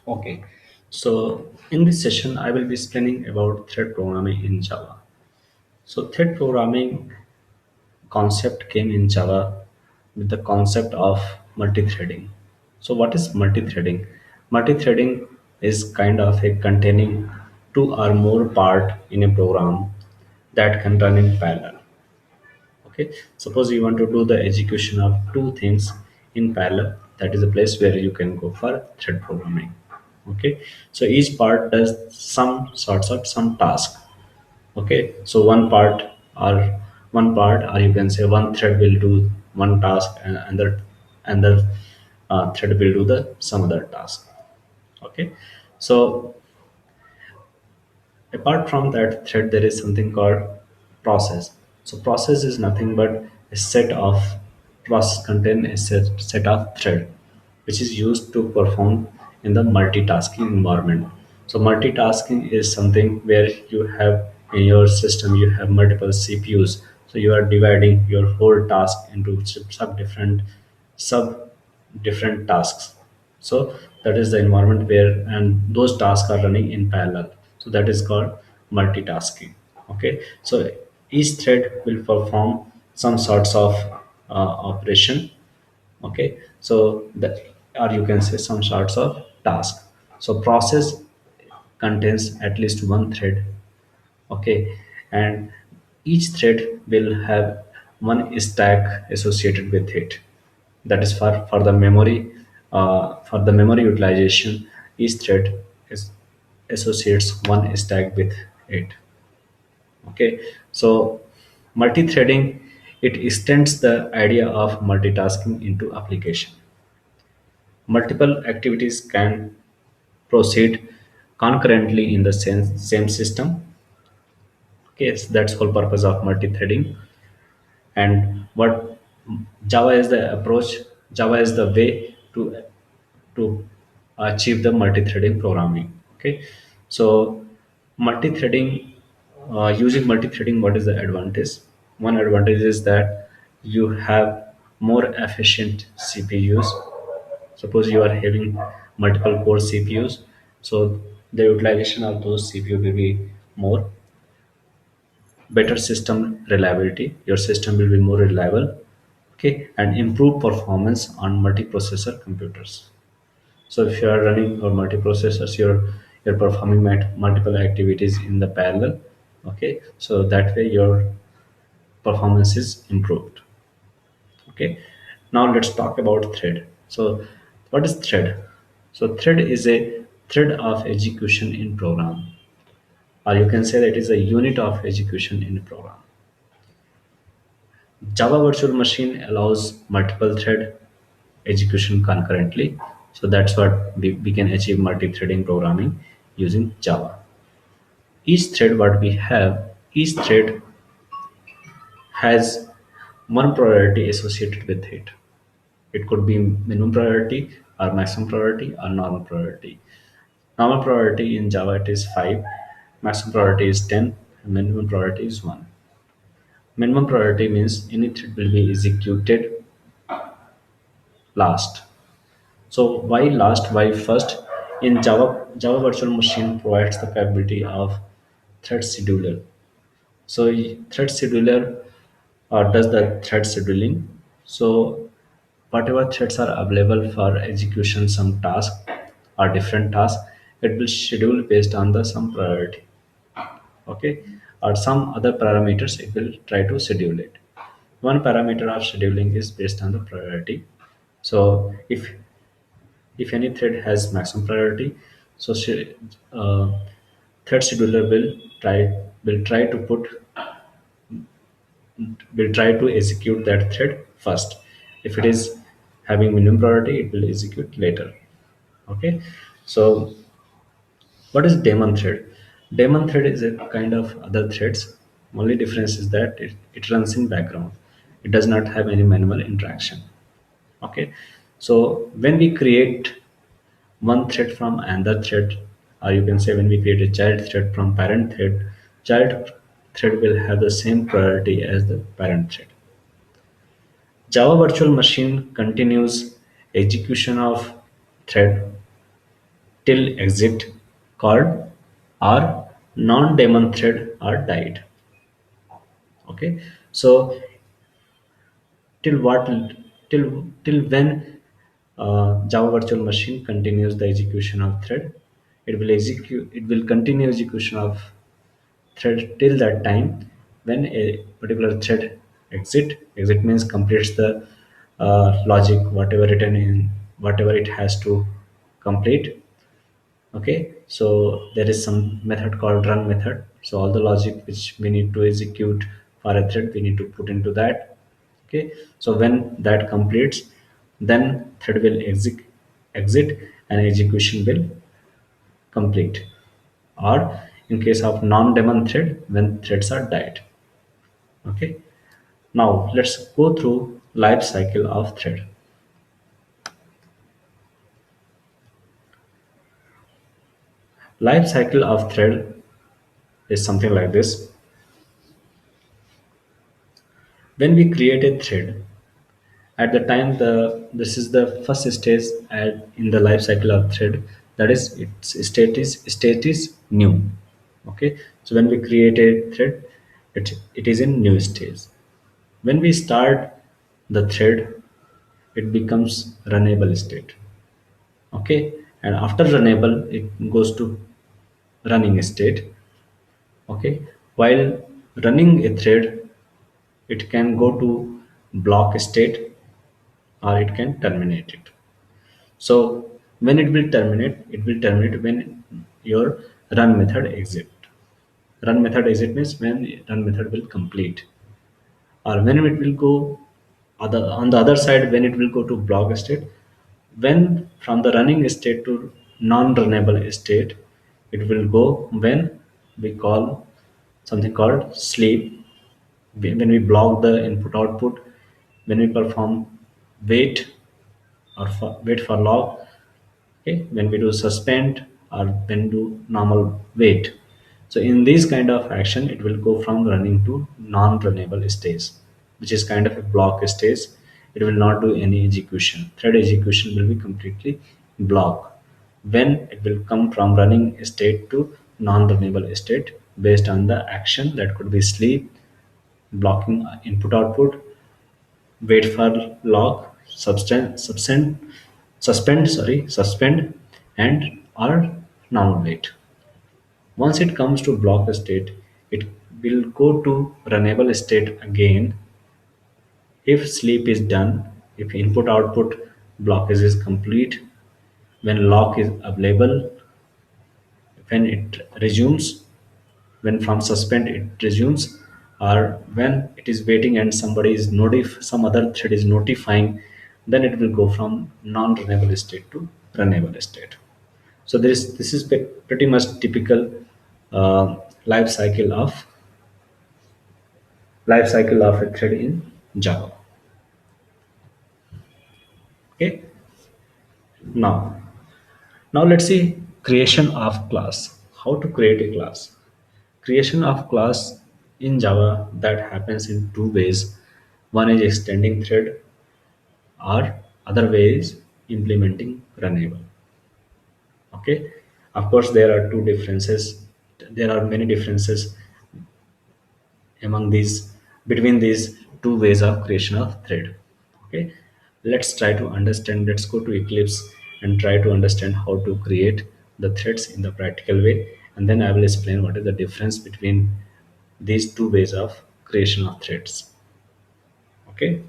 Okay, so in this session, I will be explaining about thread programming in Java. So thread programming concept came in Java with the concept of multi-threading. So what is multi-threading? Multi-threading is kind of a containing two or more part in a program that can run in parallel. Okay, suppose you want to do the execution of two things in parallel. That is a place where you can go for thread programming. Okay, so each part does some sorts of some task. Okay, so or one part, or you can say one thread will do one task, and another thread will do the some other task. Okay, so apart from that thread, there is something called process. So process is nothing but a set of process contain a set of thread which is used to perform in the multitasking environment. So multitasking is something where you have in your system you have multiple CPUs. So you are dividing your whole task into sub different tasks. So that is the environment where and those tasks are running in parallel. So that is called multitasking. Okay, so each thread will perform some sorts of operation. Okay, so that, or you can say some sorts of task. So process contains at least one thread. Okay, and each thread will have one stack associated with it. That is for the memory. For the memory utilization, each thread is associates one stack with it. Okay, so multi-threading, it extends the idea of multitasking into application. Multiple activities can proceed concurrently in the same system. Okay, so that's whole purpose of multi-threading. And what Java is the approach, Java is the way to achieve the multi-threading programming. Okay, so multi-threading, using multi-threading, what is the advantage? One advantage is that you have more efficient CPUs. Suppose you are having multiple core CPUs, so the utilization of those CPU will be more. Better system reliability, your system will be more reliable. Okay, and improve performance on multiprocessor computers. So if you are running your multiprocessors, you're performing multiple activities in the parallel. Okay, so that way your performance is improved. Okay, now let's talk about thread. So what is thread? So thread is a thread of execution in program, or you can say that it is a unit of execution in a program. Java Virtual Machine allows multiple thread execution concurrently. So that's what we can achieve multi-threading programming using Java. Each thread has one priority associated with it. It could be minimum priority or maximum priority or normal priority. Normal priority in Java it is 5, maximum priority is 10, and minimum priority is 1. Minimum priority means any thread will be executed last. So why last? Why first? In Java, Java Virtual Machine provides the capability of thread scheduler. So thread scheduler does the thread scheduling. So whatever threads are available for execution, some task or different tasks, it will schedule based on the some priority. Okay, or some other parameters, it will try to schedule it. One parameter of scheduling is based on the priority. So if any thread has maximum priority, so thread scheduler will try to put will try to execute that thread first. If it is having minimum priority, it will execute later. Okay, so what is daemon thread? Daemon thread is a kind of other threads. Only difference is that it runs in background. It does not have any manual interaction. Okay, so when we create one thread from another thread, or you can say when we create a child thread from parent thread, child thread will have the same priority as the parent thread. Java Virtual Machine continues execution of thread till exit called or non-daemon thread are died. Okay, so till what till when Java virtual machine continues the execution of thread, it will continue execution of thread till that time when a particular thread exit means completes the logic whatever written in whatever it has to complete. Okay, so there is some method called run method, so all the logic which we need to execute for a thread we need to put into that. Okay, so when that completes, then thread will exit and execution will complete, or in case of non-daemon thread when threads are died. Okay, now let's go through life cycle of thread. Life cycle of thread is something like this. When we create a thread, at the time this is the first stage in the life cycle of thread, that is its state is new. Okay, so when we create a thread, it is in new stage. When we start the thread, it becomes runnable state. Okay, and after runnable it goes to running state. Okay, while running a thread, it can go to block state or it can terminate it. So when it will terminate when your run method exit. Run method exit means when run method will complete, or when it will go on the other side when it will go to block state. When from the running state to non-runnable state, it will go when we call something called sleep. When we block the input output, when we perform wait wait for log. Okay, when we do suspend or when do normal wait. So in this kind of action it will go from running to non-runnable stage, which is kind of a block stage. It will not do any execution. Thread execution will be completely block when it will come from running state to non-runnable state based on the action that could be sleep, blocking input output, wait for log, suspend, and or normal wait. Once it comes to block state, it will go to runnable state again if sleep is done, if input output blockage is complete, when lock is available, when it resumes, when from suspend it resumes, or when it is waiting and somebody is some other thread is notifying, then it will go from non-runnable state to runnable state. So this is pretty much typical uh, life cycle of a thread in Java. Okay, now let's see creation of class. How to create a class? Creation of class in Java that happens in two ways. One is extending thread, or other way is implementing runnable. Okay, of course there are two differences. There are many differences among these between these two ways of creation of thread. Okay, let's try to understand. Let's go to Eclipse and try to understand how to create the threads in the practical way, and then I will explain what is the difference between these two ways of creation of threads. Okay.